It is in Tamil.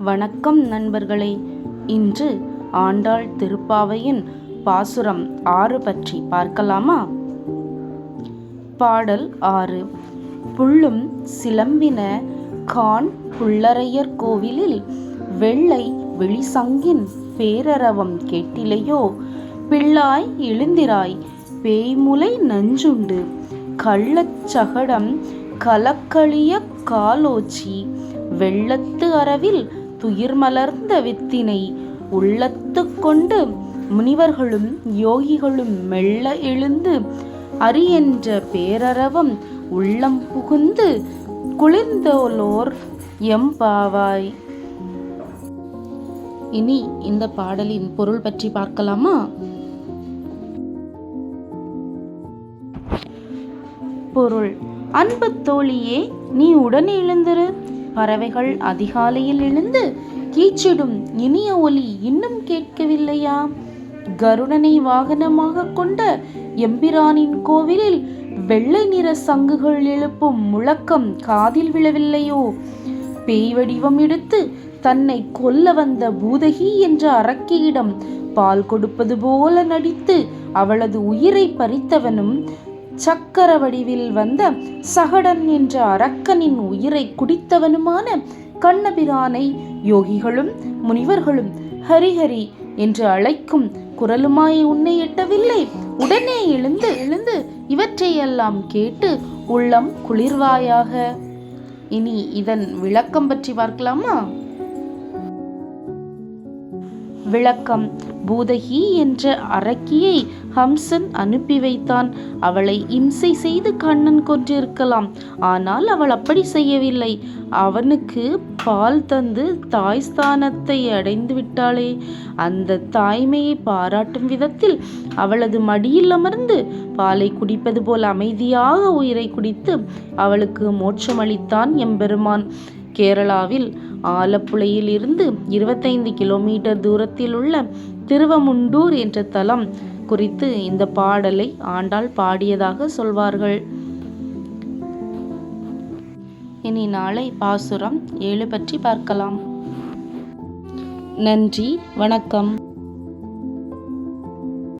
வணக்கம் நண்பர்களே. இன்று ஆண்டாள் திருப்பாவையின் பாசுரம் 6 பற்றி பார்க்கலாமா? பாடல் 6. புள்ளும் சிலம்பின கான் புள்ளரையர் கோவிலில் வெள்ளை வெளிசங்கின் பேரரவம் கேட்டிலையோ, பிள்ளாய் எழுந்திராய் பேய்முலை நஞ்சுண்டு கள்ளச் சகடம் கலக்களிய காலோச்சி வெள்ளத்து அரவில் துயிர்மலர்ந்த வித்தினை உள்ளத்து கொண்டு முனிவர்களும் யோகிகளும் மெல்ல எழுந்து அரியென்ற பேரரவம் உள்ளம் புகுந்து குளிர்ந்தோலோர் எம்பாவாய். இனி இந்த பாடலின் பொருள் பற்றி பார்க்கலாமா? பொருள்: அன்பு தோழியே, நீ உடனே எழுந்திரு. பறவைகள் அதிகாலையில் எழுந்து கீச்சிடும் இனிய ஒலி இன்னும் கேட்கவில்லையா? கருடனை வாகனமாக கொண்ட எம்பிரானின் கோவிலில் வெள்ளை நிற சங்குகள் எழுப்பும் முழக்கம் காதில் விழவில்லையோ? பேய் வடிவம் எடுத்து தன்னை கொல்ல வந்த பூதகி என்ற அரக்கியிடம் பால் கொடுப்பது போல நடித்து அவளது உயிரை பறித்தவனும், சக்கர வடிவில் வந்த சகடன் என்ற அரக்கனின் உயிரை குடித்தவனுமான கண்ணபிரானை யோகிகளும் முனிவர்களும் ஹரிஹரி என்று அழைக்கும் குரலுமாய் உன்னை எட்டவில்லை? உடனே எழுந்து இவற்றையெல்லாம் கேட்டு உள்ளம் குளிர்வாயாக. இனி இதன் விளக்கம் பற்றி பார்க்கலாமா? விளக்கம்: பூதகி என்ற அரக்கியை ஹம்சன் அனுப்பி வைத்தான். அவளை இம்சை செய்து கண்ணன் கொன்றிருக்கலாம். ஆனால் அவள் அப்படி செய்யவில்லை. அவனுக்கு பால் தந்து தாய் ஸ்தானத்தை அடைந்து விட்டாளே. அந்த தாய்மையை பாராட்டும் விதத்தில் அவளது மடியில் அமர்ந்து பாலை குடிப்பது போல் அமைதியாக உயிரை குடித்து அவளுக்கு மோட்சமளித்தான் எம்பெருமான். கேரளாவில் ஆலப்புழையில் இருந்து 25 கிலோமீட்டர் தூரத்தில் உள்ள திருவமுண்டூர் என்ற தலம் குறித்து இந்த பாடலை ஆண்டாள் பாடியதாக சொல்வார்கள். இனி நாளை பாசுரம் 7 பற்றி பார்க்கலாம். நன்றி, வணக்கம்.